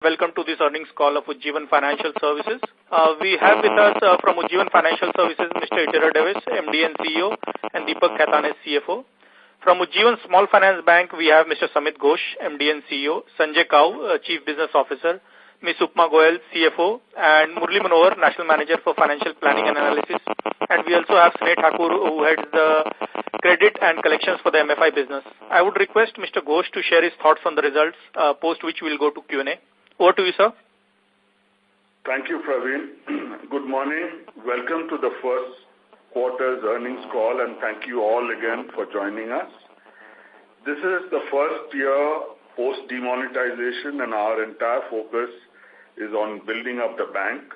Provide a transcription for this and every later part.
Welcome to this earnings call of Ujjivan Financial Services. We have with us from Ujjivan Financial Services Mr. Qtr1 MD and CEO and Deepak Khetan as CFO. From Ujjivan Small Finance Bank, we have Mr. Samit Ghosh, MD and CEO, Sanjay Kao, Chief Business Officer, Ms. Upma Goyal, CFO, and Murli Manohar, National Manager for Financial Planning and Analysis. And we also have Sneh Thakur, who heads the credit and collections for the MFI business. I would request Mr. Ghosh to share his thoughts on the results, post which we will go to Q&A. Over to you, sir. Thank you, Praveen. Good morning. Welcome to the first quarter's earnings call, and thank you all again for joining us. This is the first year post-demonetization, and our entire focus is on building up the bank.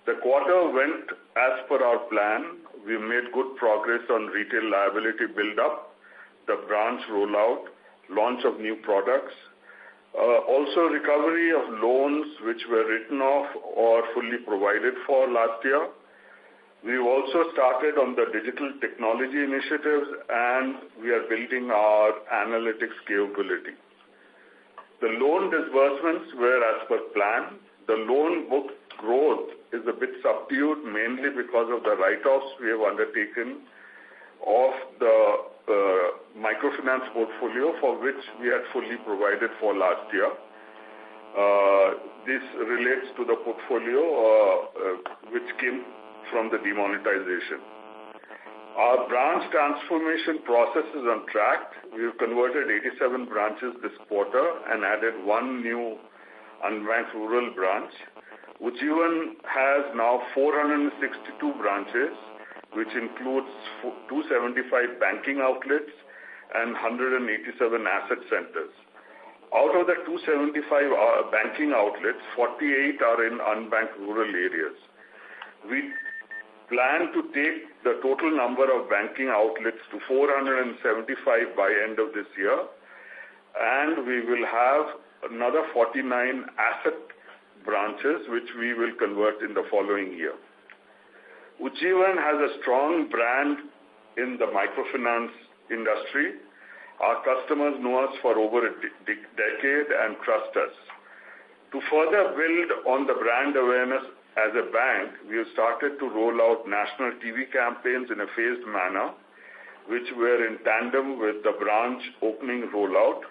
The quarter went as per our plan. We made good progress on retail liability build-up, the branch rollout, launch of new products, also recovery of loans which were written off or fully provided for last year. We've also started on the digital technology initiatives, and we are building our analytics capability. The loan disbursements were as per plan. The loan book growth is a bit subdued, mainly because of the write-offs we have undertaken of the microfinance portfolio, for which we had fully provided for last year. This relates to the portfolio which came from the demonetization. Our branch transformation process is on track. We have converted 87 branches this quarter and added one new unbanked rural branch. Ujjivan has now 462 branches, which includes 275 banking outlets and 187 asset centers. Out of the 275 banking outlets, 48 are in unbanked rural areas. We plan to take the total number of banking outlets to 475 by end of this year, and we will have another 49 asset branches which we will convert in the following year. Ujjivan has a strong brand in the microfinance industry. Our customers know us for over a decade and trust us. To further build on the brand awareness as a bank, we have started to roll out national TV campaigns in a phased manner, which were in tandem with the branch opening rollout.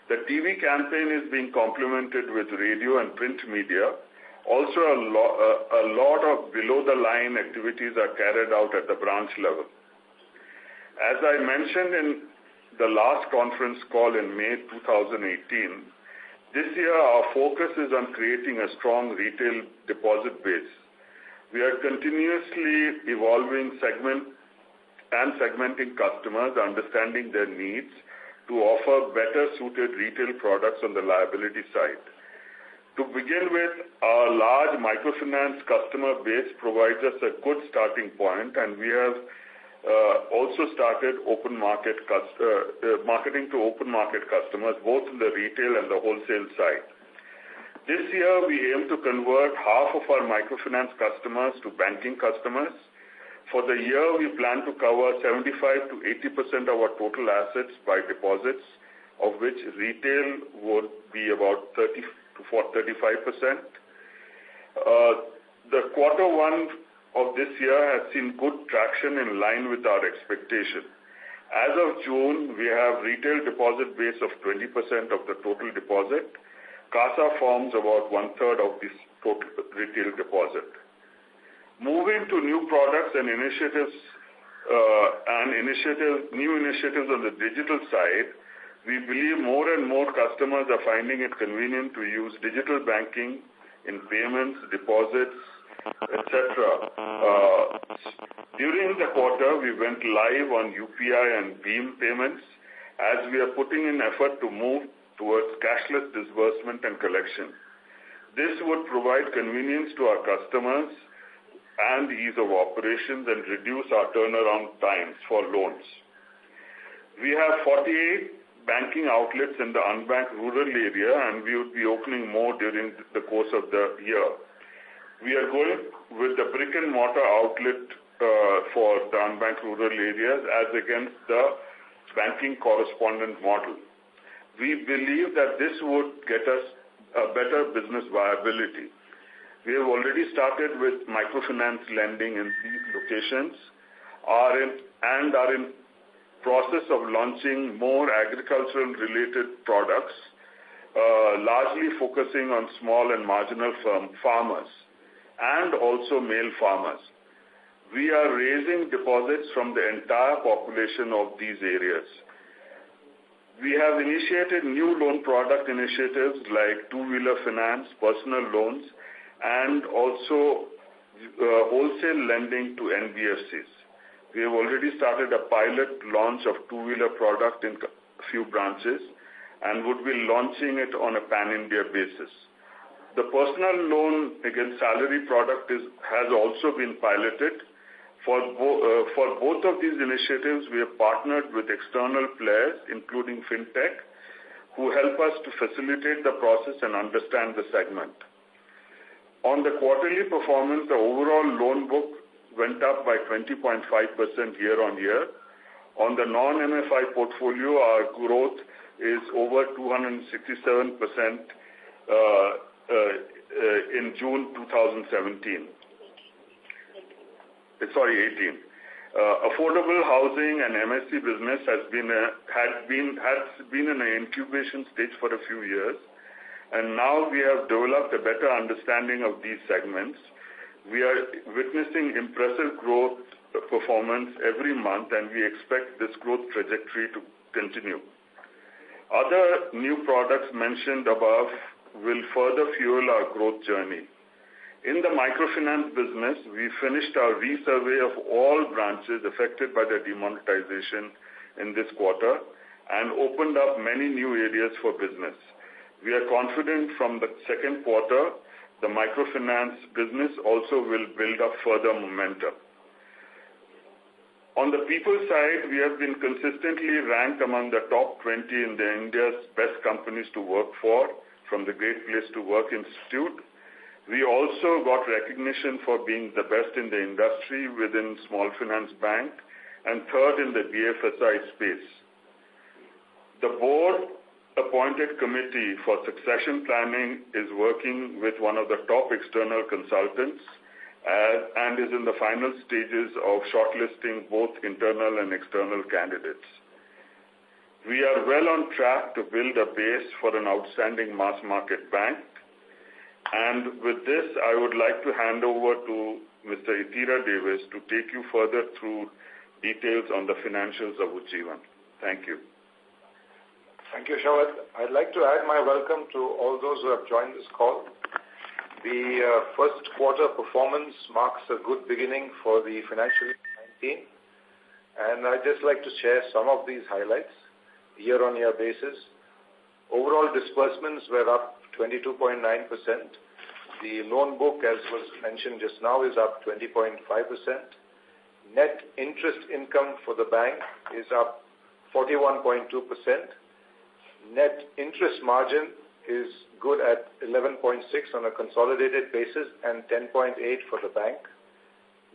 The TV campaign is being complemented with radio and print media. Also, a lot of below-the-line activities are carried out at the branch level. As I mentioned in the last conference call in May 2018, this year our focus is on creating a strong retail deposit base. We are continuously evolving segmenting customers, understanding their needs to offer better-suited retail products on the liability side. To begin with, our large microfinance customer base provides us a good starting point, and we have also started marketing to open market customers, both in the retail and the wholesale side. This year, we aim to convert half of our microfinance customers to banking customers. For the year, we plan to cover 75 to 80% of our total assets by deposits, of which retail would be about 30 to 35%. The quarter one of this year has seen good traction in line with our expectation. As of June, we have retail deposit base of 20% of the total deposit. CASA forms about one-third of this total retail deposit. Moving to new products and new initiatives on the digital side, we believe more and more customers are finding it convenient to use digital banking in payments, deposits, etc. During the quarter, we went live on UPI and BHIM payments, as we are putting in effort to move towards cashless disbursement and collection. This would provide convenience to our customers and ease of operations and reduce our turnaround times for loans. We have 48 banking outlets in the unbanked rural area, and we would be opening more during the course of the year. We are going with the brick and mortar outlet for the unbanked rural areas as against the banking correspondent model. We believe that this would get us a better business viability. We have already started with microfinance lending in these locations are in process of launching more agricultural related products, largely focusing on small and marginal farmers and also male farmers. We are raising deposits from the entire population of these areas. We have initiated new loan product initiatives like two-wheeler finance, personal loans, and also wholesale lending to NBFCs. We have already started a pilot launch of two-wheeler product in a few branches and would be launching it on a pan-India basis. The personal loan against salary product has also been piloted. For both of these initiatives, we have partnered with external players, including FinTech, who help us to facilitate the process and understand the segment. On the quarterly performance, the overall loan book went up by 20.5% year-on-year. On the non-MFI portfolio, our growth is over 267% in June 2017. 18. Affordable housing and MSC business has been in an incubation stage for a few years, and now we have developed a better understanding of these segments. We are witnessing impressive growth performance every month, and we expect this growth trajectory to continue. Other new products mentioned above will further fuel our growth journey. In the microfinance business, we finished our resurvey of all branches affected by the demonetization in this quarter and opened up many new areas for business. We are confident from the second quarter, the microfinance business also will build up further momentum. On the people side, we have been consistently ranked among the top 20 in India's best companies to work for from the Great Place to Work Institute. We also got recognition for being the best in the industry within Small Finance Bank and third in the BFSI space. The board-appointed committee for succession planning is working with one of the top external consultants and is in the final stages of shortlisting both internal and external candidates. We are well on track to build a base for an outstanding mass market bank. And with this, I would like to hand over to Mr. Qtr Davis to take you further through details on the financials of Ujjivan. Thank you. Thank you, Shawat. I'd like to add my welcome to all those who have joined this call. The first quarter performance marks a good beginning for the financial year 19, and I'd just like to share some of these highlights year-on-year basis. Overall disbursements were up 22.9%. The loan book, as was mentioned just now, is up 20.5%. Net interest income for the bank is up 41.2%. Net interest margin is good at 11.6 on a consolidated basis and 10.8 for the bank.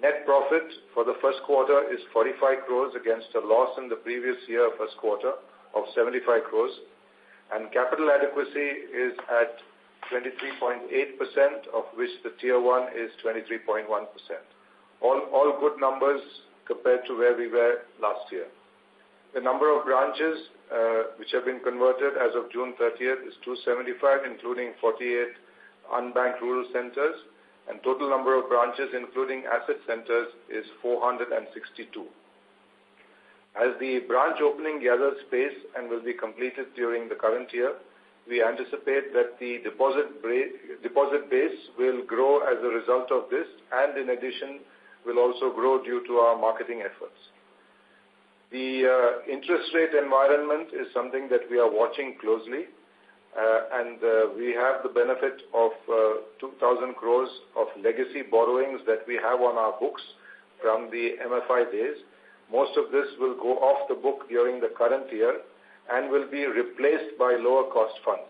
Net profit for the first quarter is 45 crores against a loss in the previous year first quarter of 75 crores. And capital adequacy is at 23.8%, of which the Tier 1 is 23.1%. All good numbers compared to where we were last year. The number of branches which have been converted as of June 30th is 275, including 48 unbanked rural centers, and total number of branches, including asset centers, is 462. As the branch opening gathers pace and will be completed during the current year, we anticipate that the deposit base will grow as a result of this, and in addition will also grow due to our marketing efforts. The interest rate environment is something that we are watching closely, and we have the benefit of 2,000 crores of legacy borrowings that we have on our books from the MFI days. Most of this will go off the book during the current year and will be replaced by lower cost funds.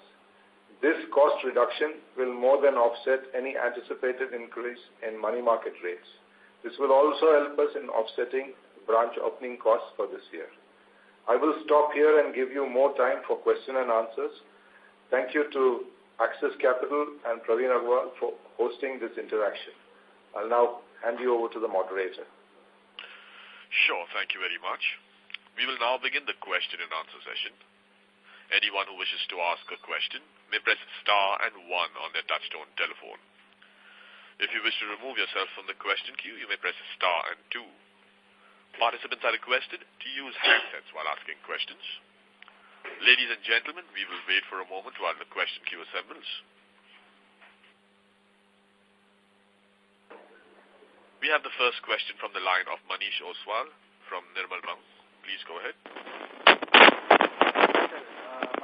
This cost reduction will more than offset any anticipated increase in money market rates. This will also help us in offsetting branch opening costs for this year. I will stop here and give you more time for question and answers. Thank you to Axis Capital, and Praveen Agrawal for hosting this interaction. I'll now hand you over to the moderator. Sure, thank you very much. We will now begin the question and answer session. Anyone who wishes to ask a question may press star and 1 on their touchtone telephone. If you wish to remove yourself from the question queue, you may press star and 2. Participants are requested to use handsets while asking questions. Ladies and gentlemen, we will wait for a moment while the question queue assembles. We have the first question from the line of Manish Oswal from Nirmal Bang. Please go ahead.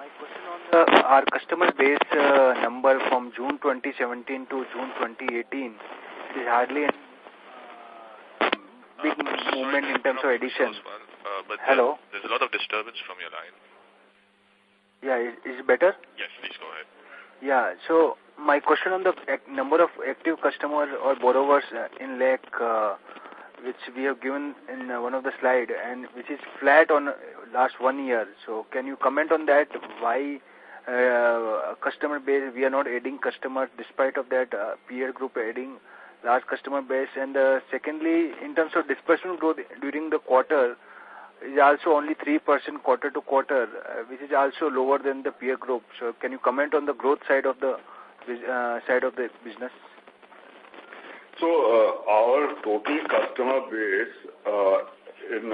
My question on our customer base number from June 2017 to June 2018, it is hardly a big movement in terms of addition. But Hello? There's a lot of disturbance from your line. Yeah, is it better? Yes, please go ahead. Yeah, so my question on the number of active customers or borrowers in lakh, which we have given in one of the slide, and which is flat on last 1 year. So can you comment on that? Why customer base, we are not adding customers despite of that peer group adding large customer base? And secondly, in terms of disbursement growth during the quarter, is also only 3% quarter to quarter, which is also lower than the peer group. So can you comment on the growth side of the business? So our total customer base in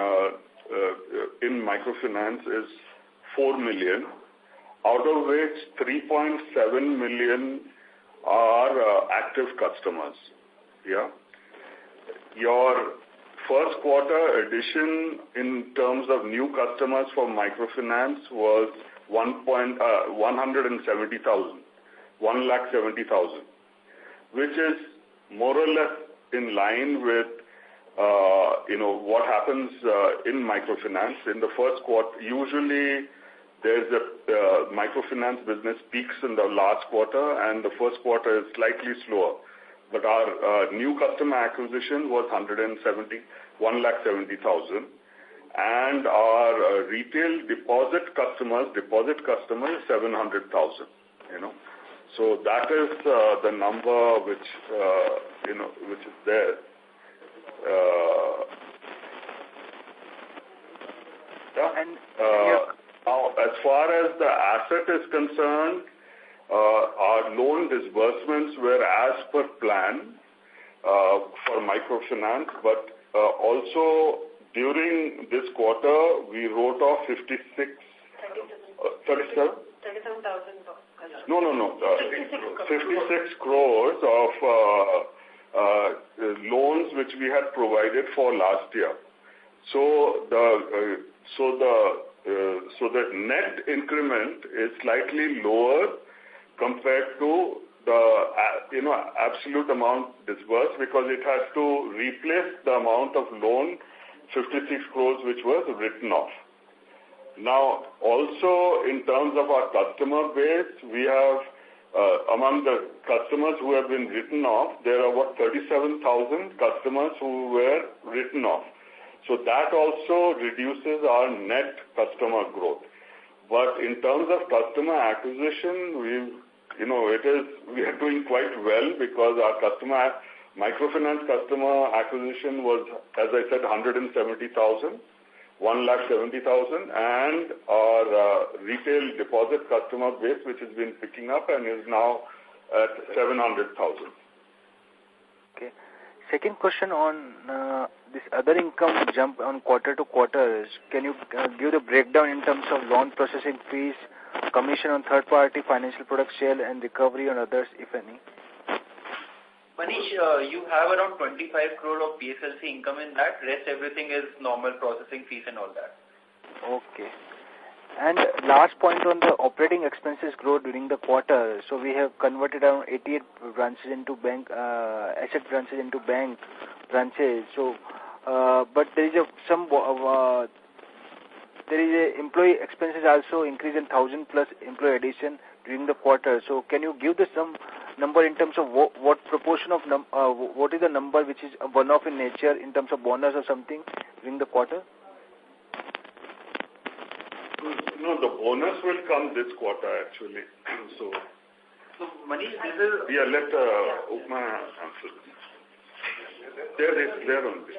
microfinance is 4 million, out of which 3.7 million are active customers. Yeah. Your first quarter addition in terms of new customers for microfinance was 170,000, 170,000, which is more or less in line with what happens in microfinance. In the first quarter, usually there's a microfinance business peaks in the last quarter, and the first quarter is slightly slower. But our new customer acquisition was 170,000, and our retail deposit customers is 700,000. So that is the number which is there. Now, as far as the asset is concerned, our loan disbursements were as per plan for microfinance, but also during this quarter we wrote off 37,000. No. 56 crores of loans which we had provided for last year. So the net increment is slightly lower compared to the absolute amount disbursed, because it has to replace the amount of loan 56 crores which was written off. Now, also in terms of our customer base, we have among the customers who have been written off, there are 37,000 customers who were written off. So that also reduces our net customer growth. But in terms of customer acquisition, we are doing quite well, because our microfinance customer acquisition was, as I said, 170,000, and our retail deposit customer base, which has been picking up and is now at 700,000. Okay. Second question on this other income jump on quarter to quarter. Can you give the breakdown in terms of loan processing fees, commission on third-party financial product sale, and recovery on others, if any? Manish, you have around 25 crore of PSLC income in that. Rest everything is normal processing fees and all that. Okay. And last point on the operating expenses growth during the quarter. So we have converted around 88 branches into bank, asset branches into bank branches. So, but there is employee expenses also increase in 1,000 plus employee addition during the quarter. So can you give some number in terms of what proportion of what is the number which is one-off in nature in terms of bonus or something during the quarter? No, the bonus will come this quarter actually. So So, Manish, this is... Yeah, let Upma answer this. There only.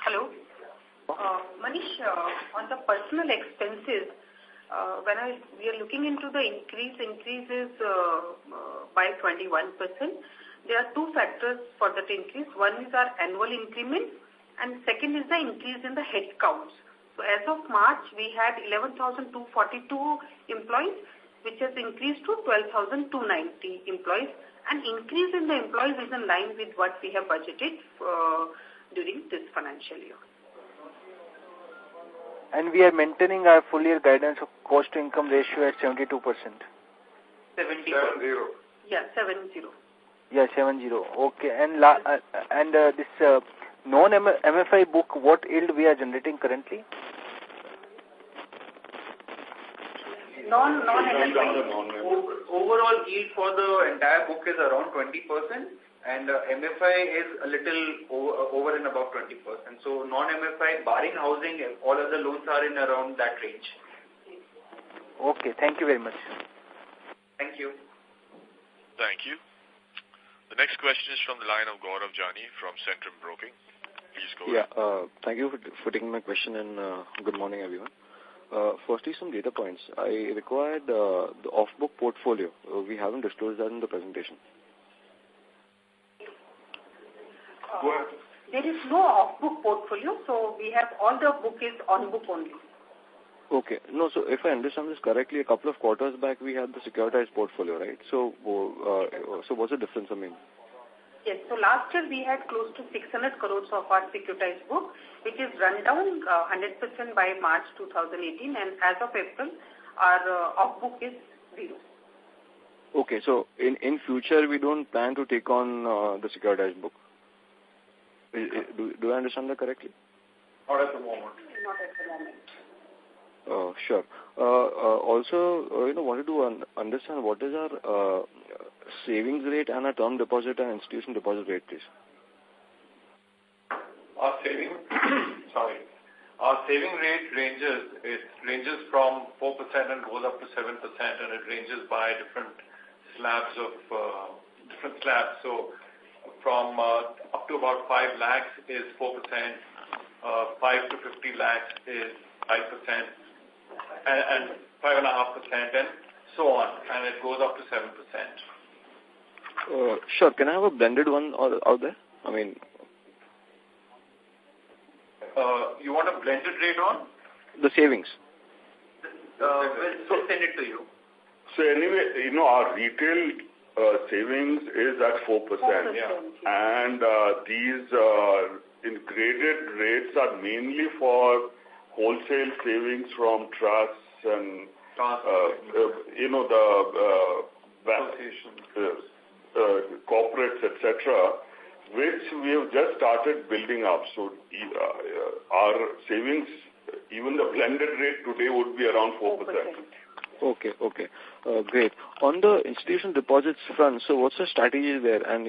Hello. Manish, on the personal expenses, we are looking into the increases by 21%. There are two factors for that increase. One is our annual increment, and second is the increase in the headcounts. So as of March, we had 11,242 employees, which has increased to 12,290 employees. An increase in the employees is in line with what we have budgeted during this financial year. And we are maintaining our full year guidance of cost to income ratio at 72%. 70. Yeah, 70. Yeah, 70. Okay. And this non-MFI book, what yield we are generating currently? Non-MFI. Overall yield for the entire book is around 20%, and MFI is a little over and above 20%. So non-MFI, barring housing, all other loans are in around that range. Okay, thank you very much. Thank you. Thank you. The next question is from the line of Gaurav Jani from Centrum Broking. Please go ahead. Thank you for taking my question, and good morning, everyone. Firstly, some data points. I required the off-book portfolio. We haven't disclosed that in the presentation. There is no off-book portfolio, so we have all the book is on-book only. Okay. No, so if I understand this correctly, a couple of quarters back we had the securitized portfolio, right? So what's the difference, I mean? Yes, so last year we had close to 600 crores of our securitized book, which is run down 100% by March 2018, and as of April, our off-book is 0. Okay, so in future we don't plan to take on the securitized book. Do I understand that correctly? Not at the moment. Not at the moment. Sure. Also, wanted to understand what is our savings rate and our term deposit and institution deposit rate, please. Our saving rate ranges from 4% and goes up to 7%, and it ranges by different slabs. So from up to about 5 lakhs is 4%, 5 to 50 lakhs is 5%, and 5.5%, and so on, and it goes up to 7%. Sure. Can I have a blended one out there? I mean, you want a blended rate on? The savings. We'll send it to you. So anyway, our retail savings is at 4%. Yeah. And these graded rates are mainly for wholesale savings from trusts and, corporates, etc., which we have just started building up. So our savings, even the blended rate today would be around 4%. Okay. Great. On the institutional deposits front, so what's the strategy there, and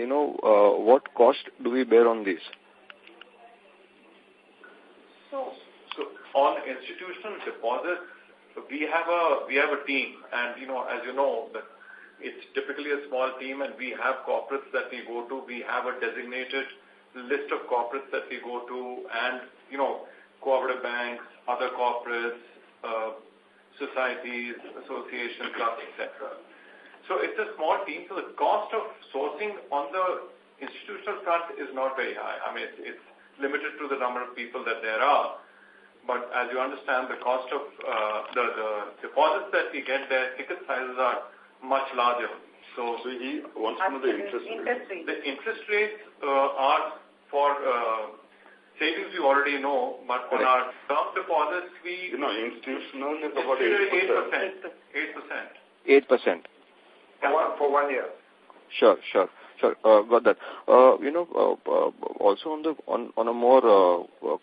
what cost do we bear on these? So on institutional deposits, we have a team, and as you know, that it's typically a small team, and we have corporates that we go to. We have a designated list of corporates that we go to, and cooperative banks, other corporates, societies, associations, clubs, etc. So it's a small team. So the cost of sourcing on the institutional front is not very high. I mean, it's limited to the number of people that there are. But as you understand, the cost of the deposits that we get there, ticket sizes are much larger. So he wants to know the interest rate. The interest rates are for savings we already know, but on our term deposits, institutional is about 8%. 8%. 8%. For 1 year. Sure. Got that. Also on a more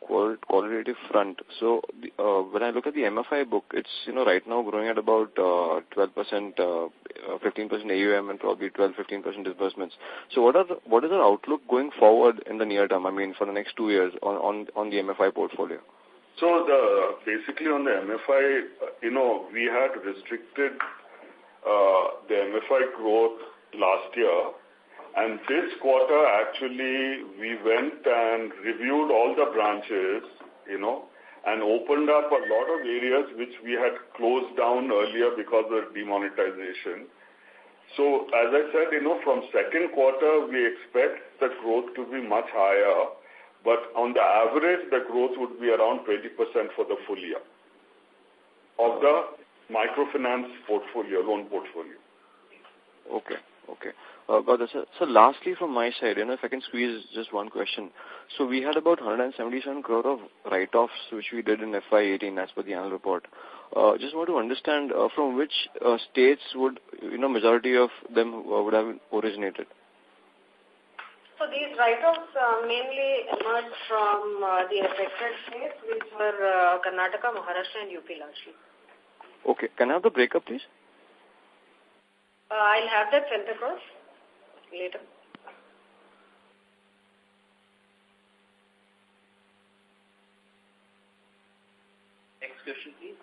qualitative front. So when I look at the MFI book, it's right now growing at about 12%, 15% AUM, and probably 12-15% disbursements. So what is our outlook going forward in the near term? I mean, for the next 2 years on the MFI portfolio. So basically on the MFI, we had restricted the MFI growth last year. And this quarter, actually, we went and reviewed all the branches, and opened up a lot of areas which we had closed down earlier because of demonetization. So, as I said, from second quarter, we expect the growth to be much higher. But on the average, the growth would be around 20% for the full year of the microfinance portfolio, loan portfolio. Okay. Got it, sir. So lastly from my side, if I can squeeze just one question. So we had about 177 crore of write-offs which we did in FY18 as per the annual report. Just want to understand from which states would, majority of them would have originated? So these write-offs mainly emerged from the affected states, which were Karnataka, Maharashtra and UP largely. Okay. Can I have the breakup, please? I'll have that sent across later. Next question, please.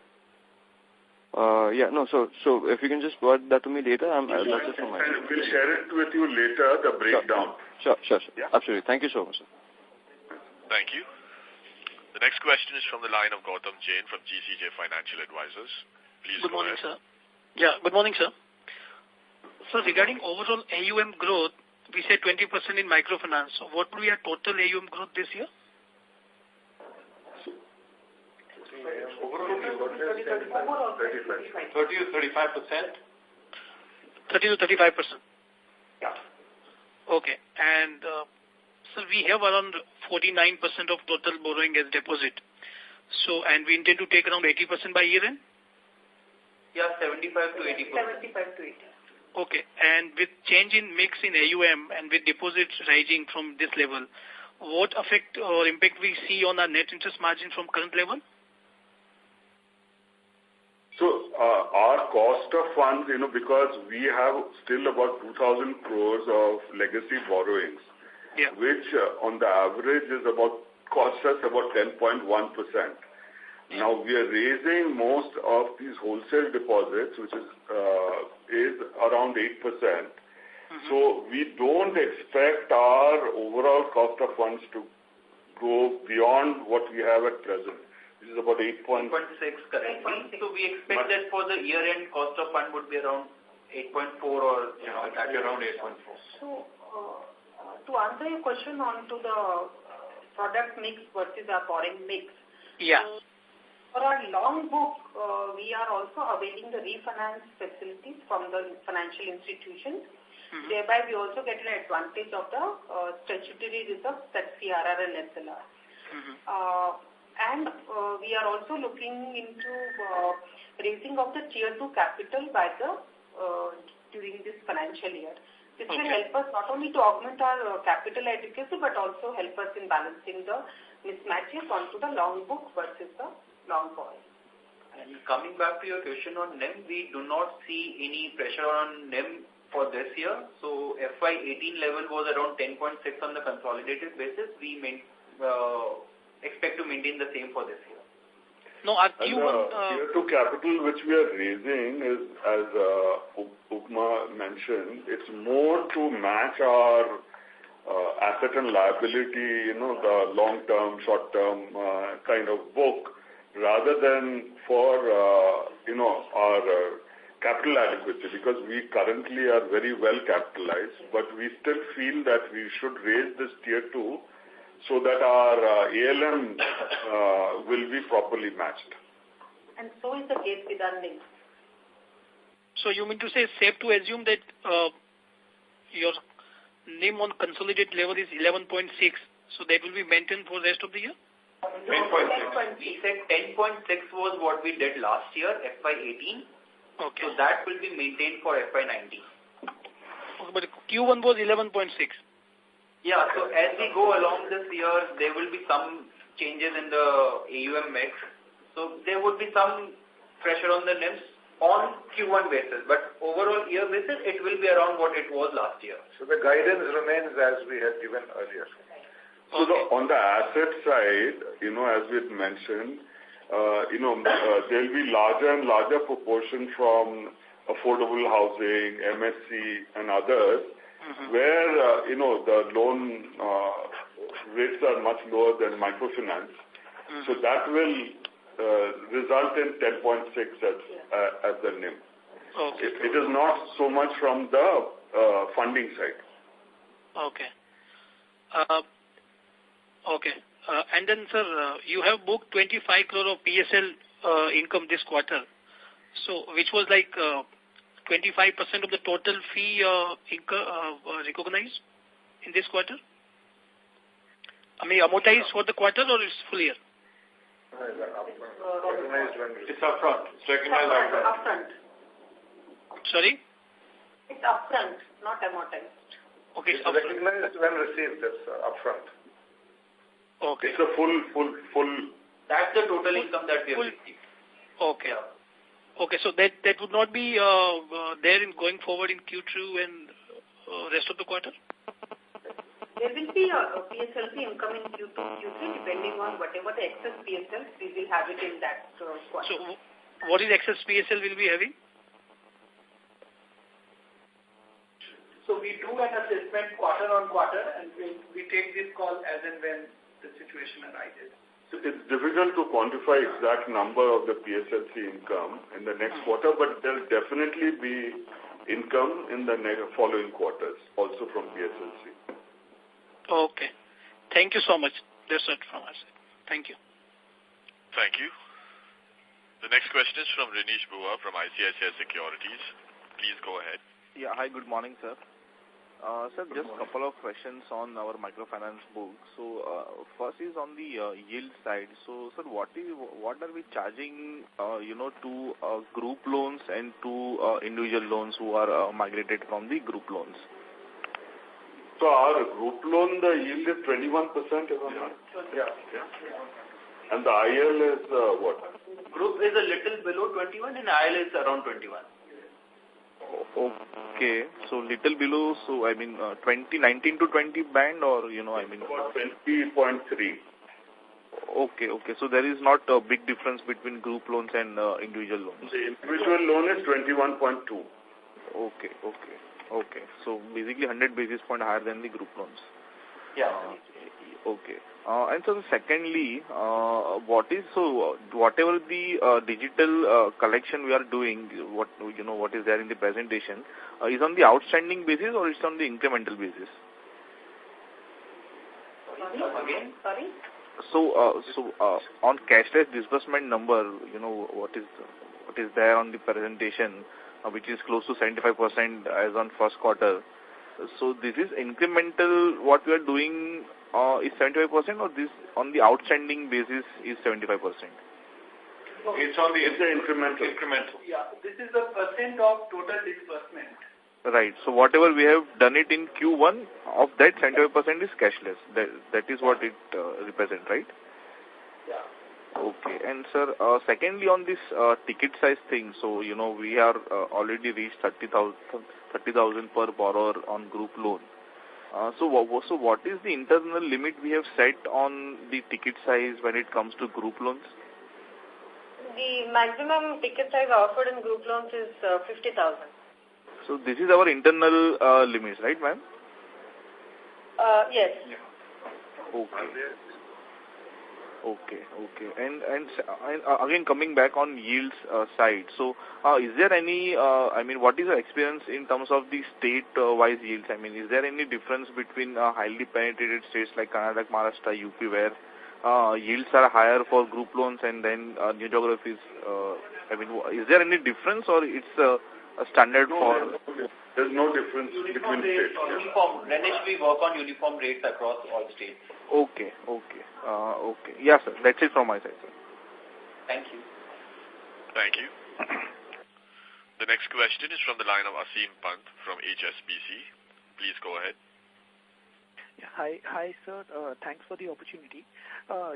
So if you can just provide that to me later, that's it from my side. We'll share it with you later, the breakdown. Sure. Yeah. Absolutely. Thank you so much, sir. Thank you. The next question is from the line of Gautam Jain from GCJ Financial Advisors. Please Good go morning, ahead. sir. Yeah, good morning, sir. So regarding overall AUM growth, we said 20% in microfinance. So what will be our total AUM growth this year? Overall, 30 to 35%. 30 to 35%. Yeah. Okay. And so we have around 49% of total borrowing as deposit. So, and we intend to take around 80% by year end? Yeah, 75 to 80%. 75 to 80. Okay. And with change in mix in AUM and with deposits rising from this level, what effect or impact we see on our net interest margin from current level? So our cost of funds, because we have still about 2,000 crores of legacy borrowings, which on the average is costs us about 10.1%. Now we are raising most of these wholesale deposits, which is around 8%. So we don't expect our overall cost of funds to go beyond what we have at present. This is about 8.6 currently. So we expect that for the year-end cost of fund would be around 8.4 or around 8.4. So to answer your question on to the product mix versus our borrowing mix. Yeah. For our long book, we are also availing the refinance facilities from the financial institutions. Thereby, we also get an advantage of the statutory reserves, that CRR and SLR. And we are also looking into raising of the Tier 2 capital by during this financial year. This will help us not only to augment our capital adequacy, but also help us in balancing the mismatches onto the long book versus the long borrowing. And coming back to your question on NIM, we do not see any pressure on NIM for this year. So FY18 level was around 10.6 on the consolidated basis. We expect to maintain the same for this year. No, our Tier 2 capital which we are raising is, as Upma mentioned, it's more to match our asset and liability, the long-term, short-term kind of book, rather than for, our capital adequacy, because we currently are very well capitalized, but we still feel that we should raise this Tier 2 so that our ALM will be properly matched. And so is the case with our NIM. So you mean to say it's safe to assume that your NIM on consolidated level is 11.6, so that will be maintained for the rest of the year? 10.6. We said 10.6 was what we did last year, FY18. Okay. So that will be maintained for FY19. Okay, but Q1 was 11.6. Yeah, so as we go along this year, there will be some changes in the AUM mix. So there would be some pressure on the NIMs on Q1 basis. But overall year basis, it will be around what it was last year. So the guidance remains as we had given earlier. So on the asset side, as we had mentioned, there will be larger and larger proportion from affordable housing, MSC, and others, where, the loan rates are much lower than microfinance. So that will result in 10.6 as the NIM. Okay. It is not so much from the funding side. Okay. Okay. And then, sir, you have booked 25 crore of PSL income this quarter. So, which was like 25% of the total fee recognized in this quarter? I mean, amortized for the quarter or it's full year? It's upfront. It's recognized upfront. Sorry? It's upfront, not amortized. Okay, it's recognized when received. It's upfront. Okay. It's a full. That's the total income that we have received. Okay. Yeah. Okay, so that would not be there in going forward in Q2 and rest of the quarter? There will be a PSLC income in Q2, Q3, depending on whatever the excess PSL, we will have it in that quarter. So, what is excess PSL will be having? So, we do an assessment quarter on quarter, and we take this call as and when the situation arises. So it's difficult to quantify exact number of the PSLC income in the next quarter, but there will definitely be income in the following quarters, also from PSLC. Okay. Thank you so much. That's it from us. Thank you. Thank you. The next question is from Renish Bua from ICICI Securities. Please go ahead. Yeah, hi, good morning, sir. Sir, just a couple of questions on our microfinance book. So, first is on the yield side. So, sir, what are we charging, to group loans and to individual loans who are migrated from the group loans? So, our group loan, the yield is 21%, Yeah. And the IL is what? Group is a little below 21 and IL is around 21. Okay, so little below, so I mean 19 to 20 band or, About 20.3. Okay, so there is not a big difference between group loans and individual loans? The individual loan is 21.2. Okay, so basically 100 basis point higher than the group loans. Yeah. Okay. And so secondly, whatever the digital collection we are doing, what is there in the presentation, is on the outstanding basis or is on the incremental basis? Sorry? So on cashless disbursement number, what is there on the presentation, which is close to 75% as on first quarter. So this is incremental, what we are doing is 75% or this on the outstanding basis is 75%? It's incremental. Yeah, this is the percent of total disbursement. Right. So whatever we have done it in Q1, of that 75% is cashless. That is what it represents, right? Yeah. Okay. And sir, secondly on this ticket size thing, so we are already reached 30,000 per borrower on group loan. So what is the internal limit we have set on the ticket size when it comes to group loans? The maximum ticket size offered in group loans is 50,000. So this is our internal limits, right, ma'am? Yes. Okay. And again, coming back on yields side, so is there any, what is the experience in terms of the state-wise yields? I mean, is there any difference between highly penetrated states like Karnataka, Maharashtra, UP, where yields are higher for group loans and then new geographies? Is there any difference or it's a standard for... There's no difference between states. Uniform. Renish, we work on uniform rates across all states. Okay. Yes, sir. That's it from my side, sir. Thank you. Thank you. The next question is from the line of Asim Pant from HSBC. Please go ahead. Yeah, hi, sir. Thanks for the opportunity.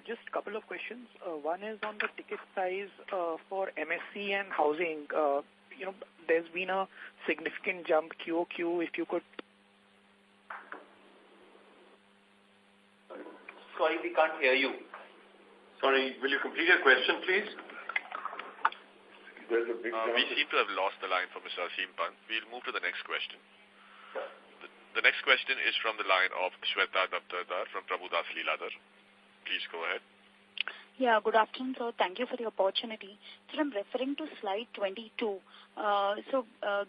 Just a couple of questions. One is on the ticket size for MSC and housing. There's been a significant jump QOQ. If you could... Sorry, we can't hear you. Sorry, will you complete your question, please? there's a big we seem to have lost the line for Mr. Asim Pant. We'll move to the next question. The next question is from the line of Shweta Daptardar from Prabhudas Lilladher. Please go ahead. Yeah, good afternoon, sir. Thank you for the opportunity. So I'm referring to slide 22.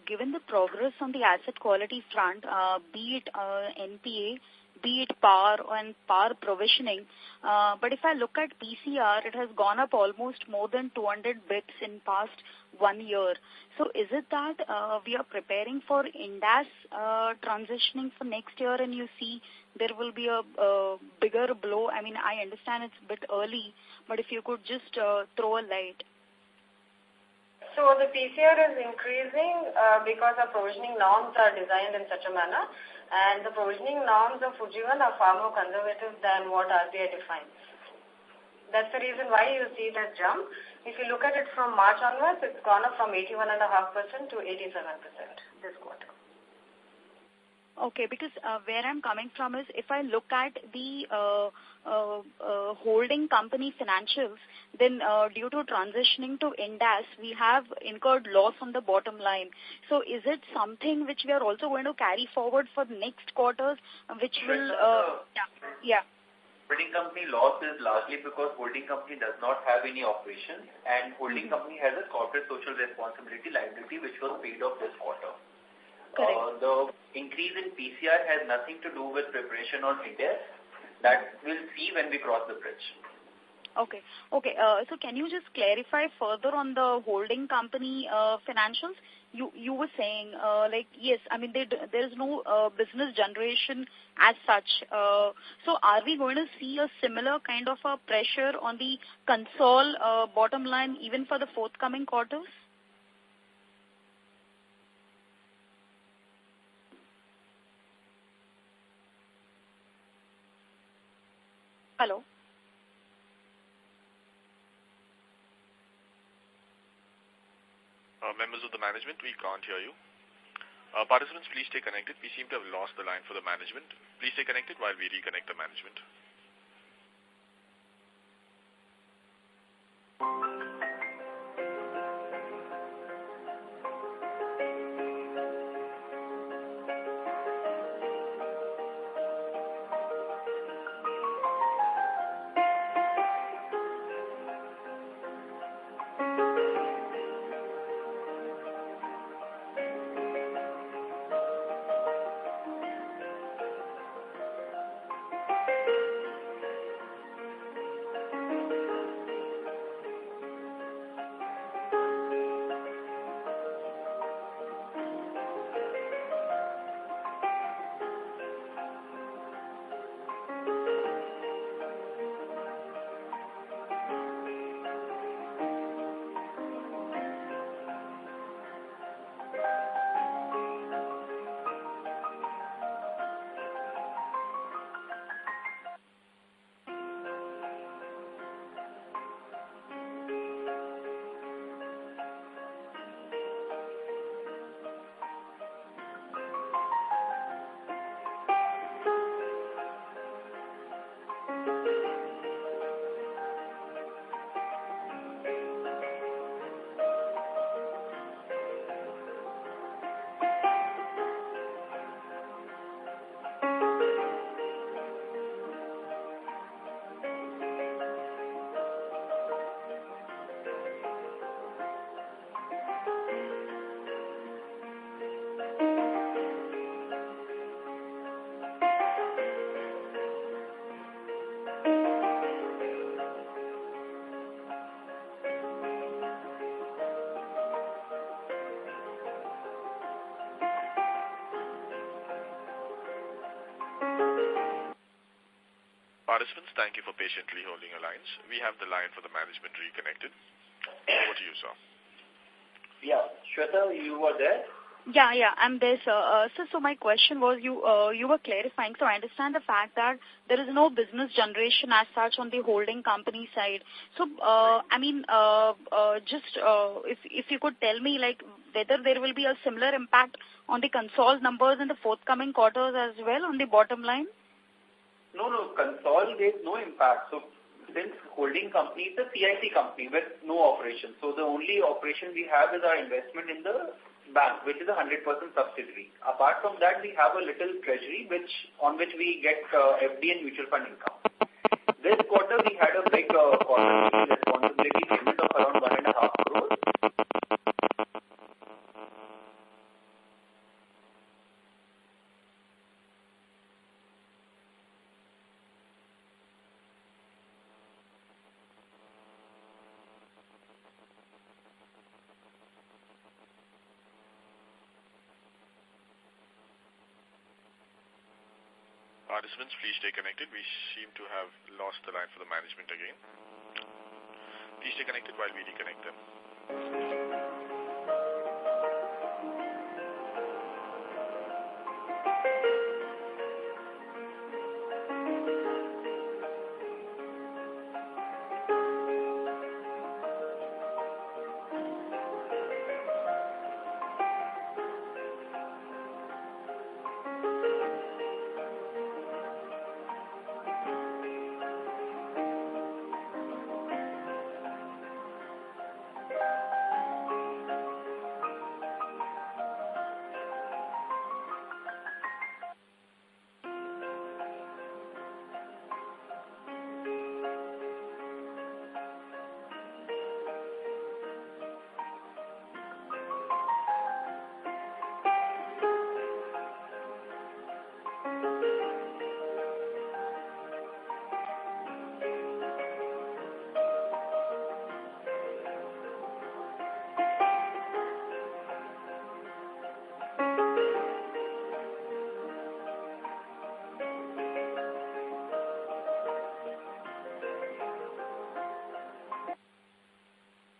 Given the progress on the asset quality front, be it NPA, be it PAR and PAR provisioning, but if I look at PCR, it has gone up almost more than 200 bits in past 1 year. So is it that we are preparing for IND-AS transitioning for next year and you see there will be a bigger blow? I mean, I understand it's a bit early, but if you could just throw a light. So the PCR is increasing because our provisioning norms are designed in such a manner, and the provisioning norms of Ujjivan are far more conservative than what RBI defines. That's the reason why you see that jump. If you look at it from March onwards, it's gone up from 81.5% to 87% this quarter. Okay, because where I'm coming from is if I look at the holding company financials, then due to transitioning to IND-AS, we have incurred loss on the bottom line. So is it something which we are also going to carry forward for the next quarters, which will... yeah. Holding company loss is largely because holding company does not have any operations, and holding company has a corporate social responsibility liability which was paid off this quarter. The increase in PCR has nothing to do with preparation on IND-AS. That we'll see when we cross the bridge. Okay. So can you just clarify further on the holding company financials? You were saying, yes, I mean, there is no business generation as such. So are we going to see a similar kind of a pressure on the console bottom line even for the forthcoming quarters? Hello? Members of the management, we can't hear you. Participants, please stay connected. We seem to have lost the line for the management. Please stay connected while we reconnect the management. Participants, thank you for patiently holding your lines. We have the line for the management reconnected. Over to you, sir. Yeah, Shweta, you were there? Yeah, I'm there, sir. So my question was, you were clarifying. So I understand the fact that there is no business generation as such on the holding company side. So, if you could tell me, like, whether there will be a similar impact on the console numbers in the forthcoming quarters as well on the bottom line? No, console, there is no impact. So since holding company is a CIC company with no operation. So the only operation we have is our investment in the bank, which is a 100% subsidiary. Apart from that, we have a little treasury on which we get FD and mutual fund income. This quarter, we had a big quarterly responsibility payment of around 1.5 crores. Participants, please stay connected. We seem to have lost the line for the management again. Please stay connected while we reconnect them.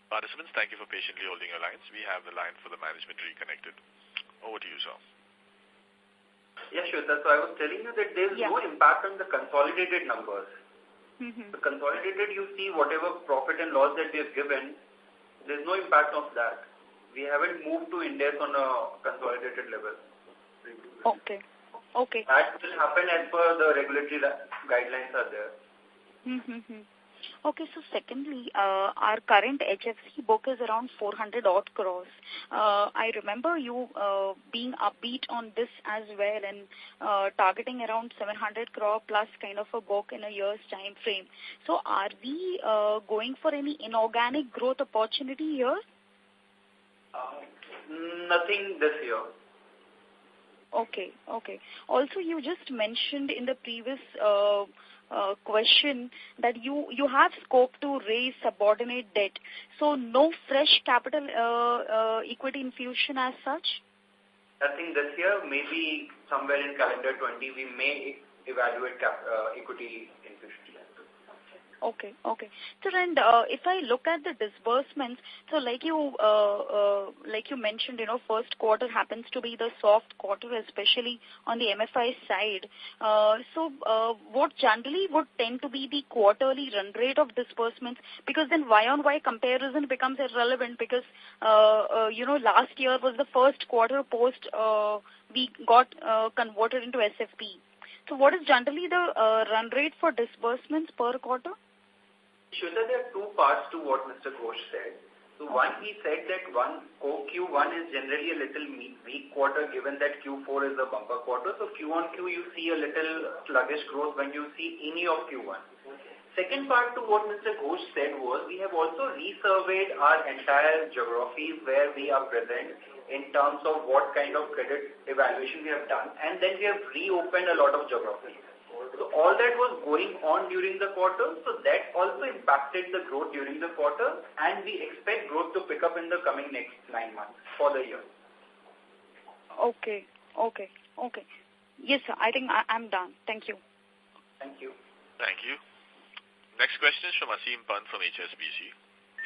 Participants, thank you for patiently holding your lines. We have the line for the management reconnected. Over to you, sir. Yeah, sure. That's why I was telling you that there's no impact on the consolidated numbers. The consolidated, you see whatever profit and loss that we have given, there's no impact of that. We haven't moved to Ind AS on a consolidated level. Okay. Okay. That will happen as per the regulatory guidelines are there. Okay, so secondly, our current HFC book is around 400 odd crores. I remember you being upbeat on this as well and targeting around 700 crore plus kind of a book in a year's time frame. So are we going for any inorganic growth opportunity here? Nothing this year. Okay, okay. Also, you just mentioned in the previous question that you have scope to raise subordinate debt. So no fresh capital equity infusion as such? Nothing this year. Maybe somewhere in calendar 20 we may evaluate equity infusion. Okay, okay. So, and if I look at the disbursements, so like you mentioned, first quarter happens to be the soft quarter, especially on the MFI side. So, what generally would tend to be the quarterly run rate of disbursements? Because then Y-on-Y comparison becomes irrelevant because, last year was the first quarter post we got converted into SFP. So, what is generally the run rate for disbursements per quarter? Sure, there are two parts to what Mr. Ghosh said. So one, he said that Q1 is generally a little weak quarter given that Q4 is a bumper quarter. So Q on Q you see a little sluggish growth when you see any of Q1. Second part to what Mr. Ghosh said was we have also resurveyed our entire geographies where we are present in terms of what kind of credit evaluation we have done, and then we have reopened a lot of geographies. So all that was going on during the quarter, so that also impacted the growth during the quarter, and we expect growth to pick up in the coming next 9 months for the year. Okay, okay, okay. Yes, sir, I think I'm done. Thank you. Thank you. Thank you. Next question is from Asim Pant from HSBC.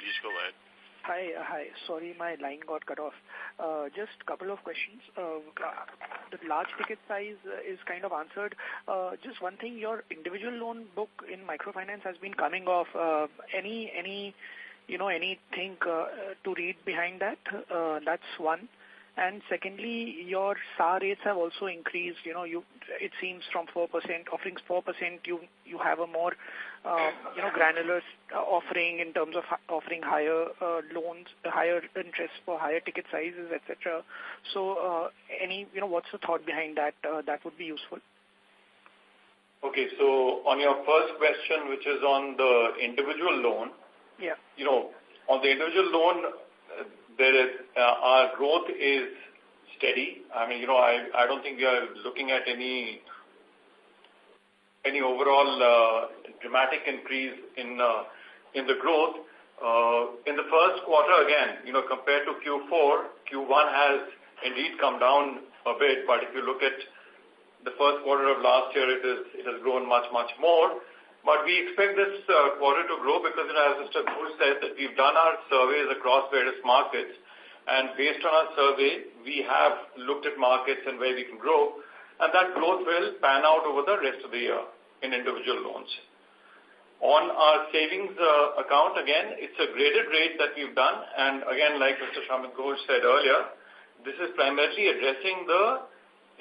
Please go ahead. Hi. Sorry, my line got cut off. Just a couple of questions. The large ticket size is kind of answered. Just one thing, your individual loan book in microfinance has been coming off. Anything to read behind that? That's one. And secondly, your SAR rates have also increased. It seems from 4%, offering 4%, you have a more, granular offering in terms of offering higher loans, higher interest for higher ticket sizes, etc. So, what's the thought behind that? That would be useful. Okay, so on your first question, which is on the individual loan, yeah, on the individual loan, our growth is steady. I mean, I don't think we are looking at any overall dramatic increase in the growth. In the first quarter, again, compared to Q4, Q1 has indeed come down a bit, but if you look at the first quarter of last year, it has grown much, much more. But we expect this quarter to grow because, as Mr. Ghosh said, that we've done our surveys across various markets, and based on our survey, we have looked at markets and where we can grow, and that growth will pan out over the rest of the year in individual loans. On our savings account, again, it's a graded rate that we've done, and again, like Mr. Submit Concall said earlier, this is primarily addressing the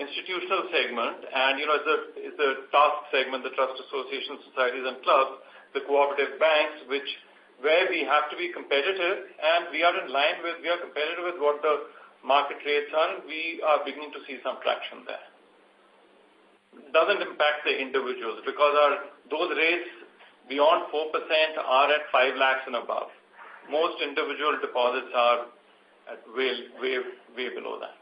institutional segment, and is the task segment, the trust associations, societies and clubs, the cooperative banks, where we have to be competitive, and we are competitive with what the market rates are, and we are beginning to see some traction there. Doesn't impact the individuals because those rates beyond 4% are at 5 lakhs and above. Most individual deposits are at way below that.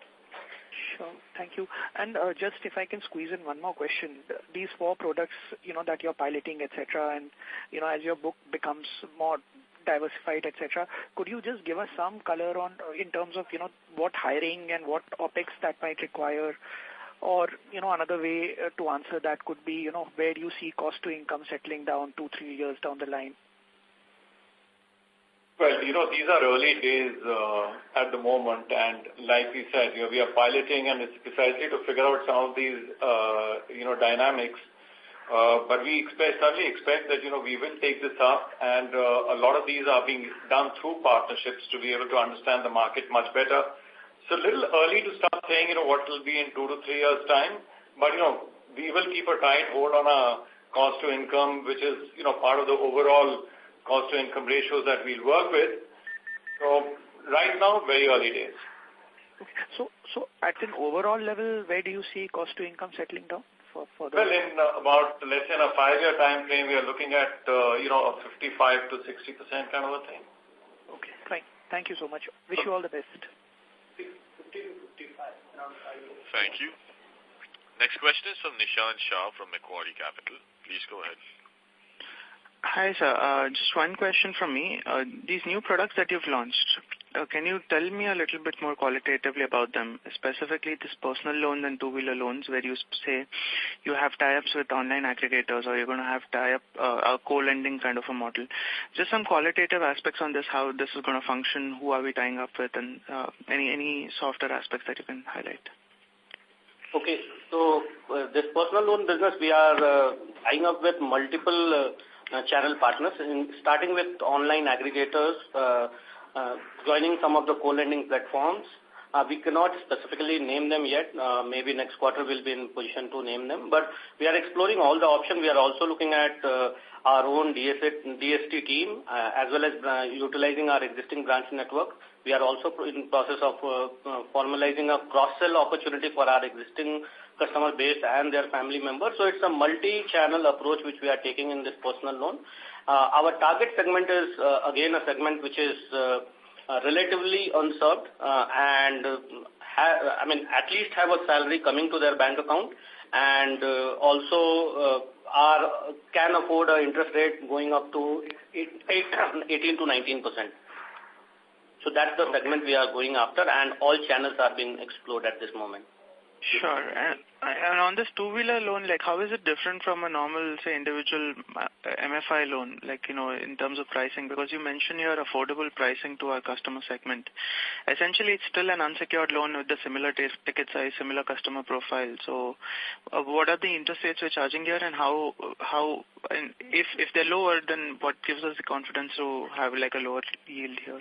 Sure. Thank you. And just if I can squeeze in one more question, these 4 products, that you're piloting, etc., and, as your book becomes more diversified, etc., could you just give us some color on, in terms of, what hiring and what OPEX that might require? Or, another way to answer that could be, where do you see cost to income settling down 2-3 years down the line? Well, these are early days at the moment, and like we said, we are piloting, and it's precisely to figure out some of these, dynamics. But we certainly expect that, we will take this up, and a lot of these are being done through partnerships to be able to understand the market much better. So a little early to start saying, what will be in 2 to 3 years' time, but, we will keep a tight hold on our cost to income, which is, part of the overall cost to income ratios that we'll work with. So right now, very early days. Okay. So at an overall level, where do you see cost to income settling down for the? Well, in about, let's say, in a 5-year time frame, we are looking at, a 55 to 60% kind of a thing. Okay, fine. Thank you so much. Wish you all the best. 50 to 55. Thank you. Next question is from Nishant Shah from Macquarie Capital. Please go ahead. Hi, sir. Just one question from me. These new products that you've launched, can you tell me a little bit more qualitatively about them, specifically this personal loan and two-wheeler loans, where you say you have tie-ups with online aggregators, or you're going to have tie-up a co-lending kind of a model. Just some qualitative aspects on this, how this is going to function, who are we tying up with, and any softer aspects that you can highlight. Okay, so this personal loan business, we are tying up with multiple channel partners, starting with online aggregators, joining some of the co-lending platforms. We cannot specifically name them yet. Maybe next quarter we'll be in position to name them. But we are exploring all the options. We are also looking at our own DST team, as well as utilizing our existing branch network. We are also in process of formalizing a cross-sell opportunity for our existing customer base and their family members. So it's a multi-channel approach which we are taking in this personal loan. Our target segment is, again, a segment which is relatively unserved and at least have a salary coming to their bank account, and also can afford an interest rate going up to 18 to 19%. So that's the segment we are going after, and all channels are being explored at this moment. Sure. And on this two-wheeler loan, how is it different from a normal, say, individual MFI loan, in terms of pricing? Because you mentioned your affordable pricing to our customer segment. Essentially, it's still an unsecured loan with the similar ticket size, similar customer profile. So what are the interest rates we're charging here, and how and if they're lower, then what gives us the confidence to have a lower yield here?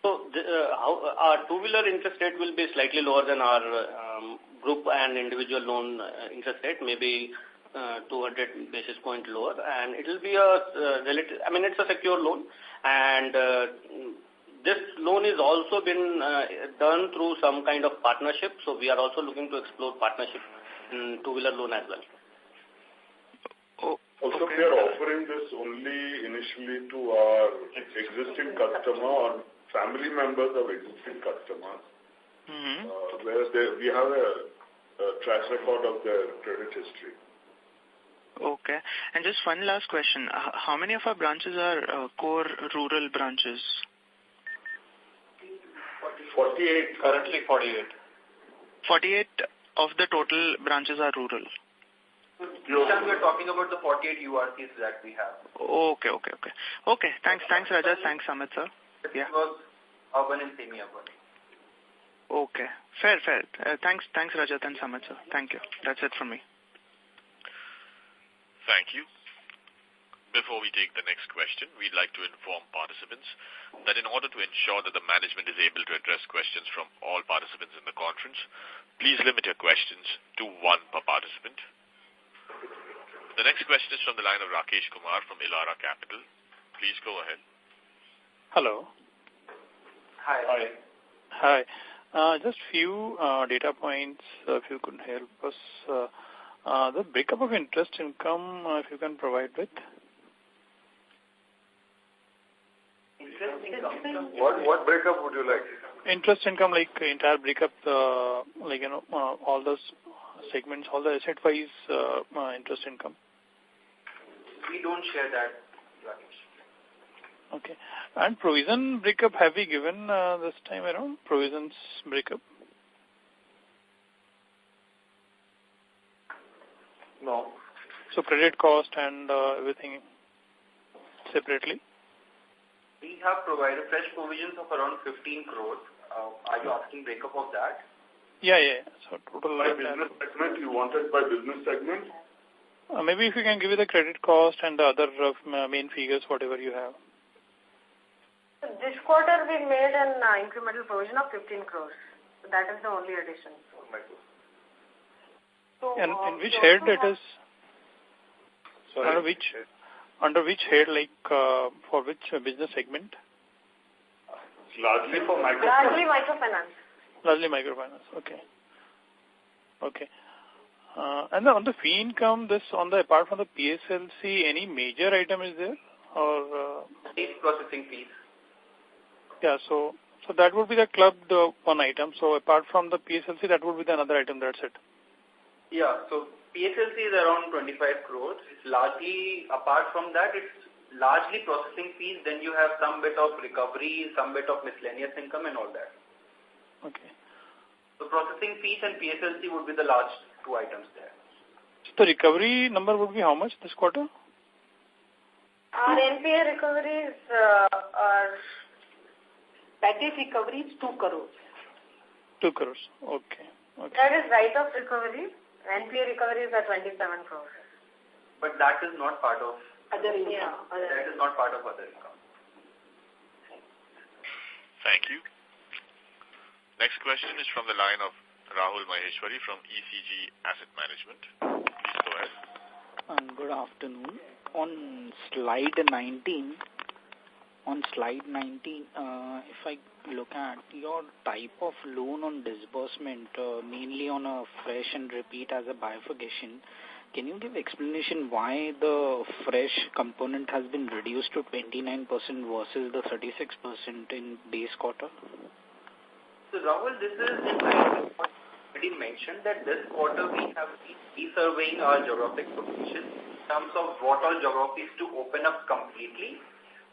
So our two-wheeler interest rate will be slightly lower than our group and individual loan interest rate, maybe 200 basis point lower, and it will be a relative. I mean, it's a secure loan, and this loan is also been done through some kind of partnership. So we are also looking to explore partnership in two-wheeler loan as well. Also, we are offering this only initially to our existing customer or family members of existing customers, where we have a track record of their credit history. Okay. And just one last question. How many of our branches are core rural branches? 48, currently 48. 48 of the total branches are rural. We're talking about the 48 URCs that we have. Okay. Okay, thanks Raja, thanks Amit sir. Yeah. It was urban and semi-urban. Okay, fair. Thanks Rajat and Samit sir. Thank you. That's it from me. Thank you. Before we take the next question, we'd like to inform participants that in order to ensure that the management is able to address questions from all participants in the conference, please limit your questions to one per participant. The next question is from the line of Rakesh Kumar from Elara Capital. Please go ahead. Hello. Hi. Just few data points, if you could help us. The breakup of interest income, if you can provide with. Interest income. What breakup would you like? Interest income, like entire breakup, all those segments, all the asset-wise interest income. We don't share that, Rakesh. Okay. And provision breakup, have we given this time around? Provisions breakup? No. So credit cost and everything separately? We have provided fresh provisions of around 15 crores. Are you asking breakup of that? Yeah. So total by business segment, you wanted by business segment? Maybe if you can give me the credit cost and the other main figures, whatever you have. This quarter we made an incremental provision of 15 crores. So that is the only addition. So, and in which head it is? Sorry. Under which head, like for which business segment? Largely for microfinance. Largely microfinance. Largely microfinance. Okay. And on the fee income, apart from the PSLC, any major item is there, or processing fees? Yeah, so that would be the clubbed one item. So apart from the PSLC, that would be the another item. That's it. Yeah. So PSLC is around 25 crores. It's largely, apart from that, it's largely processing fees. Then you have some bit of recovery, some bit of miscellaneous income, and all that. Okay. So processing fees and PSLC would be the large two items there. So the recovery number would be how much this quarter? Our NPA recoveries are package recoveries 2 crores. 2 crores. Okay. That is write-off recovery. NPA recoveries are 27 crores. But that is not part of other income. Yeah, that is not part of other income. Thank you. Next question is from the line of Rahul Maheshwari from ECG Asset Management. Please go ahead. Good afternoon. On slide 19, if I look at your type of loan on disbursement, mainly on a fresh and repeat as a bifurcation, can you give explanation why the fresh component has been reduced to 29% versus the 36% in base quarter? So Rahul, this is in line with what I already mentioned, that this quarter we have been resurveying our geographic position in terms of what all geographies to open up completely.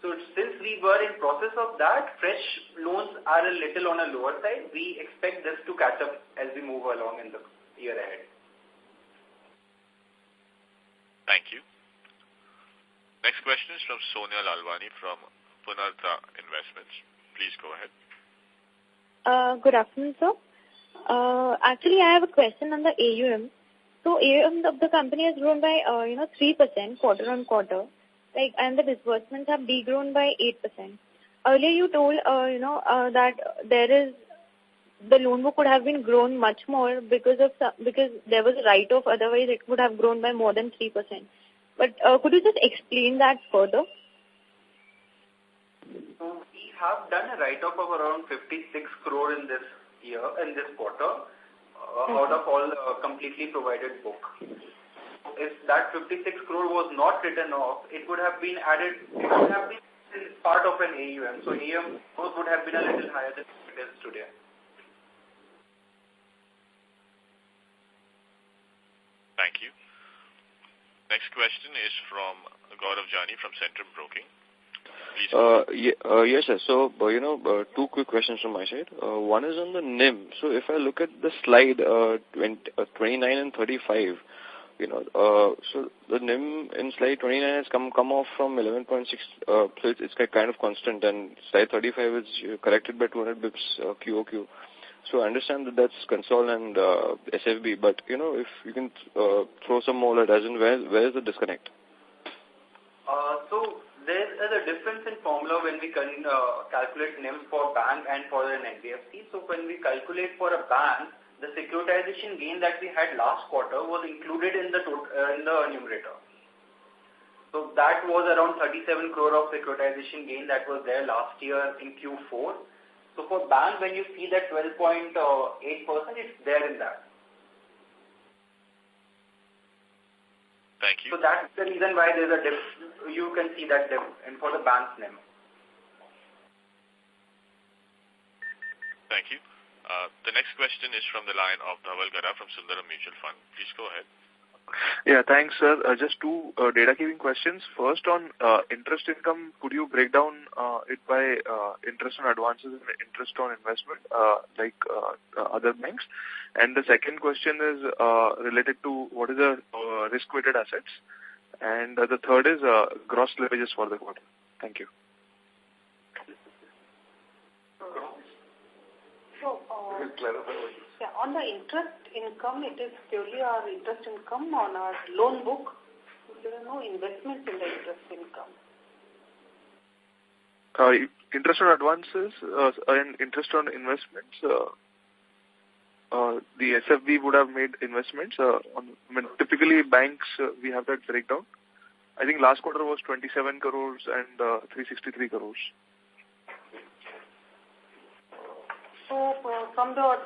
So since we were in process of that, fresh loans are a little on a lower side. We expect this to catch up as we move along in the year ahead. Thank you. Next question is from Sonia Lalwani from Punartha Investments. Please go ahead. Good afternoon, sir. Actually, I have a question on the AUM. So AUM of the company has grown by 3% quarter on quarter, and the disbursements have degrown by 8%. earlier you told, that the loan book would have been grown much more because there was a write-off, otherwise it would have grown by more than 3%. But could you just explain that further? So we have done a write-off of around 56 crore in this quarter, out of all completely provided book. If that 56 crore was not written off, it would have been added, it would have been part of an AUM. So AUM growth would have been a little higher than it is today. Thank you. Next question is from Gaurav Jani from Centrum Broking. Yes, sir. So, two quick questions from my side. One is on the NIM. So, if I look at the slide 29 and 35, so the NIM in slide 29 has come off from 11.6, so it's kind of constant, and slide 35 is corrected by 200 bips QOQ. So I understand that that's console and SFB, but if you can throw some more light, as in where is the disconnect? So there is a difference in formula when we can calculate NIM for bank and for an NBFC. So when we calculate for a bank, the securitization gain that we had last quarter was included in the numerator. So that was around 37 crore of securitization gain that was there last year in Q4. So for bank, when you see that 12.8%, it's there in that. Thank you. So that's the reason why there's a dip. You can see that dip and for the bank's NIM. Thank you. The next question is from the line of Dhaval Gara from Sundaram Mutual Fund. Please go ahead. Yeah, thanks, sir. Just two data-keeping questions. First, on interest income, could you break down it by interest on advances and interest on investment, like other banks? And the second question is related to what is the risk-weighted assets, and the third is gross slippages for the quarter. Thank you. So, on the interest income, it is purely our interest income on our loan book. There are no investments in the interest income. Interest on advances and interest on investments, the SFB would have made investments. Typically, banks, we have that breakdown. I think last quarter was 27 crores and 363 crores. So from the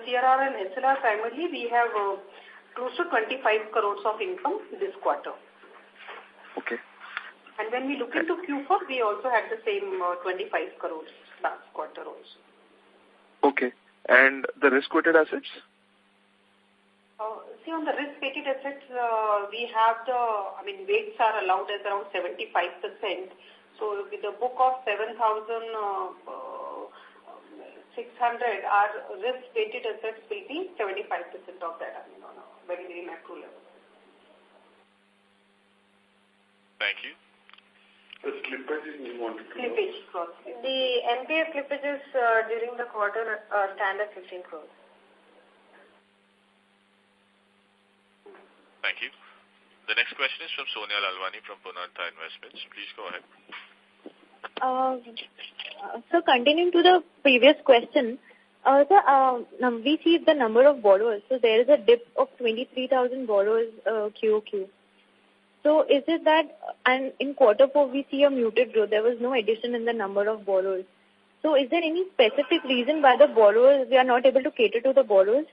CRR and SLR primarily, we have close to 25 crores of income this quarter. Okay. And when we look into Q4, we also had the same 25 crores last quarter also. Okay. And the risk-weighted assets? See, on the risk-weighted assets, we have weights are allowed as around 75%. So with a book of 7,600, our risk-weighted assets will be 75% of that, on a very, very macro level. Thank you. The slippages you wanted to know? The NPA slippages during the quarter stand at 15 crores. Thank you. The next question is from Sonia Lalwani from Purnartha Investments. Please go ahead. So continuing to the previous question, we see the number of borrowers. So there is a dip of 23,000 borrowers QOQ. So is it that, and in quarter 4 we see a muted growth, there was no addition in the number of borrowers. So is there any specific reason why the borrowers, we are not able to cater to the borrowers?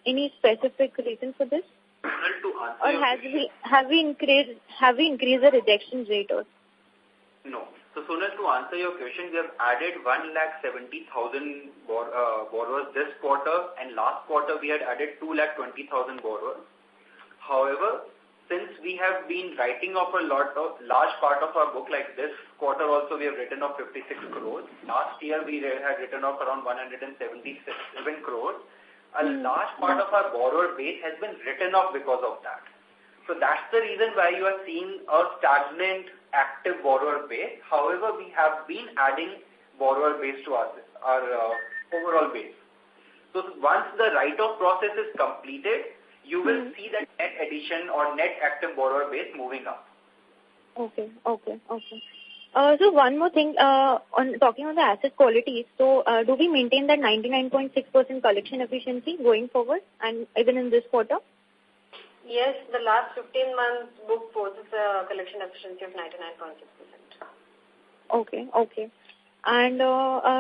Any specific reason for this? Or have we increased the rejection rate or? No. So Sonal, to answer your question, we have added 1,70,000 borrowers this quarter, and last quarter we had added 2,20,000 borrowers. However, since we have been writing off a large part of our book, like this quarter also we have written off 56 crores. Last year we had written off around 177 crores. A large part of our borrower base has been written off because of that. So that's the reason why you are seeing a stagnant active borrower base. However, we have been adding borrower base to our overall base. So once the write-off process is completed, you will see that net addition or net active borrower base moving up. Okay. So one more thing, on talking on the asset quality, so do we maintain that 99.6% collection efficiency going forward and even in this quarter? Yes, the last 15 months book poses a collection efficiency of 99.6%. Okay. And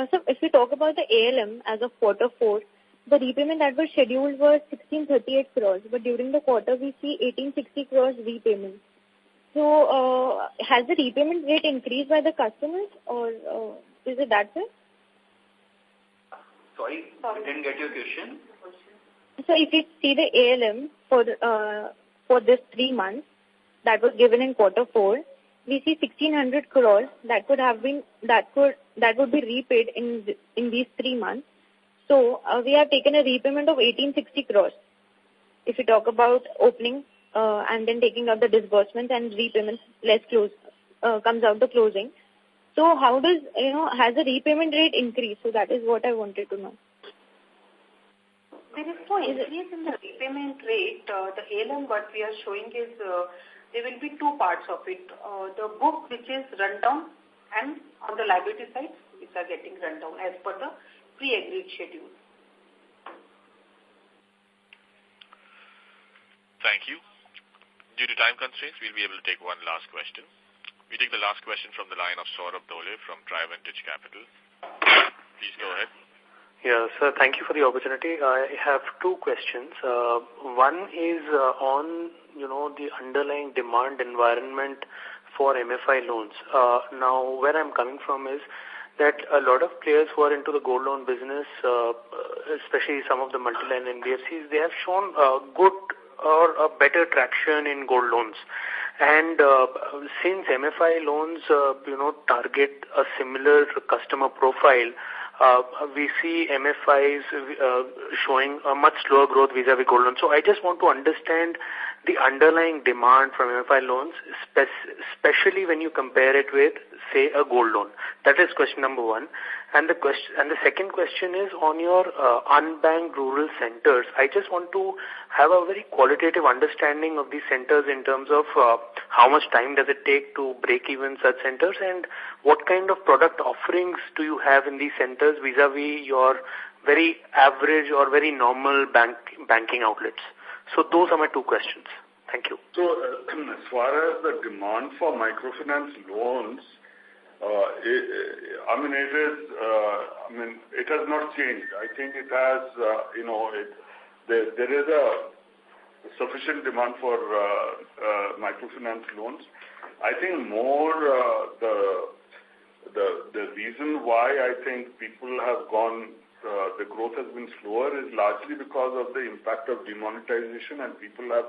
so if we talk about the ALM as of quarter 4, the repayment that was scheduled was 1638 crores, but during the quarter we see 1860 crores repayment. So has the repayment rate increased by the customers or is it that way? Sorry, I didn't get your question. So if you see the ALM for this 3 months that was given in quarter 4, we see 1600 crores that would be repaid in these 3 months. So we have taken a repayment of 1860 crores. If you talk about opening and then taking out the disbursements and repayments comes out the closing. So how does, has the repayment rate increased? So that is what I wanted to know. There is no increase in the repayment rate. The ALM what we are showing is there will be 2 parts of it. The book which is run down and on the liability side which are getting run down as per the pre-agreed schedule. Thank you. Due to time constraints, we'll be able to take one last question. We take the last question from the line of Saurabh Dole from Tri-Vantage Capital. Please go ahead. Yeah, sir, thank you for the opportunity. I have 2 questions. One is on, the underlying demand environment for MFI loans. Now, where I'm coming from is that a lot of players who are into the gold loan business, especially some of the multi-line NBFCs, they have shown good or a better traction in gold loans. And since MFI loans, target a similar customer profile, we see MFIs showing a much slower growth vis-a-vis gold loans. So I just want to understand the underlying demand from MFI loans, especially when you compare it with, say, a gold loan. That is question number 1. And the second question is on your unbanked rural centers. I just want to have a very qualitative understanding of these centers in terms of how much time does it take to break even such centers and what kind of product offerings do you have in these centers vis-a-vis your very average or very normal banking outlets. So those are my 2 questions. Thank you. So as far as the demand for microfinance loans, it has not changed. I think it has, there is a sufficient demand for microfinance loans. I think more the reason why I think people have gone, the growth has been slower is largely because of the impact of demonetization, and people are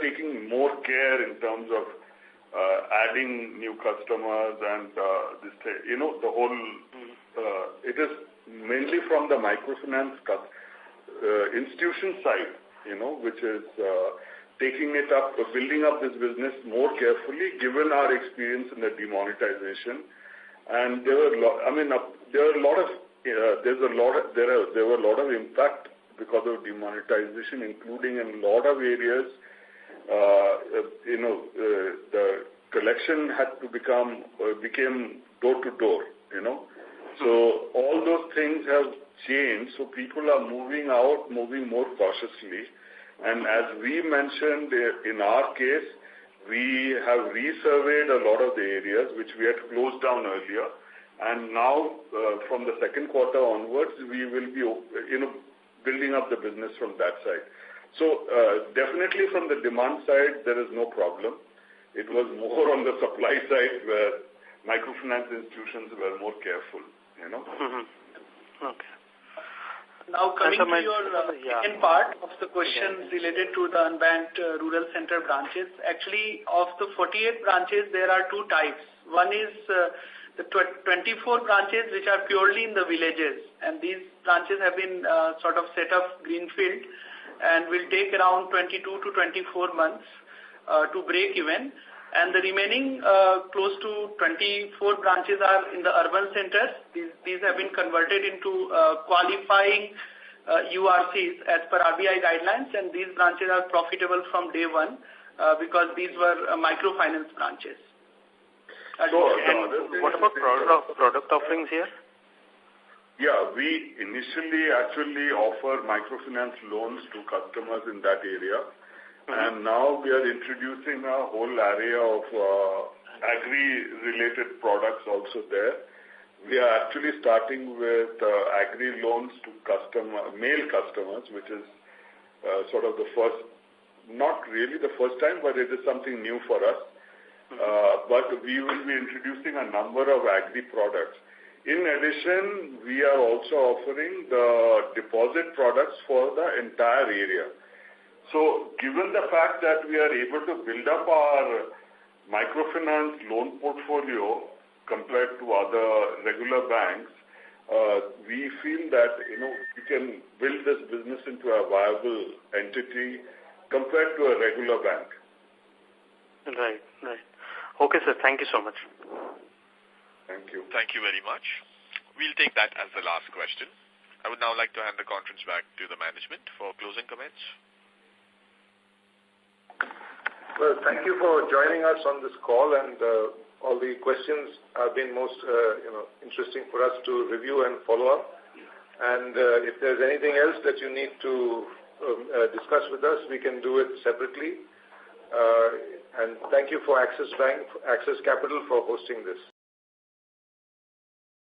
taking more care in terms of adding new customers and the whole. It is mainly from the microfinance institution side, which is taking it up, building up this business more carefully, given our experience in the demonetization. And there were a lot of impact because of demonetization, including in a lot of areas. The collection had to became door to door. So all those things have changed. So people are moving more cautiously. And as we mentioned, in our case, we have resurveyed a lot of the areas which we had closed down earlier. And now, from the second quarter onwards, we will be, building up the business from that side. So definitely from the demand side, there is no problem. It was more on the supply side where microfinance institutions were more careful, Okay. Now coming to your second part of the question related to the unbanked rural center branches. Actually, of the 48 branches, there are 2 types. One is the 24 branches which are purely in the villages, and these branches have been sort of set up greenfield and will take around 22 to 24 months to break even. And the remaining close to 24 branches are in the urban centers. These have been converted into qualifying URCs as per RBI guidelines, and these branches are profitable from day one because these were microfinance branches. And what about product offerings here? Yeah, we initially actually offer microfinance loans to customers in that area. And now we are introducing a whole area of agri-related products also there. We are actually starting with agri loans to male customers, which is sort of the first, not really the first time, but it is something new for us. But we will be introducing a number of agri products. In addition, we are also offering the deposit products for the entire area. So given the fact that we are able to build up our microfinance loan portfolio compared to other regular banks, we feel that we can build this business into a viable entity compared to a regular bank. Right. Okay, sir. Thank you so much. Thank you. Thank you very much. We'll take that as the last question. I would now like to hand the conference back to the management for closing comments. Well, thank you for joining us on this call, and all the questions have been most interesting for us to review and follow up. And if there's anything else that you need to discuss with us, we can do it separately. And thank you for Axis Capital for hosting this.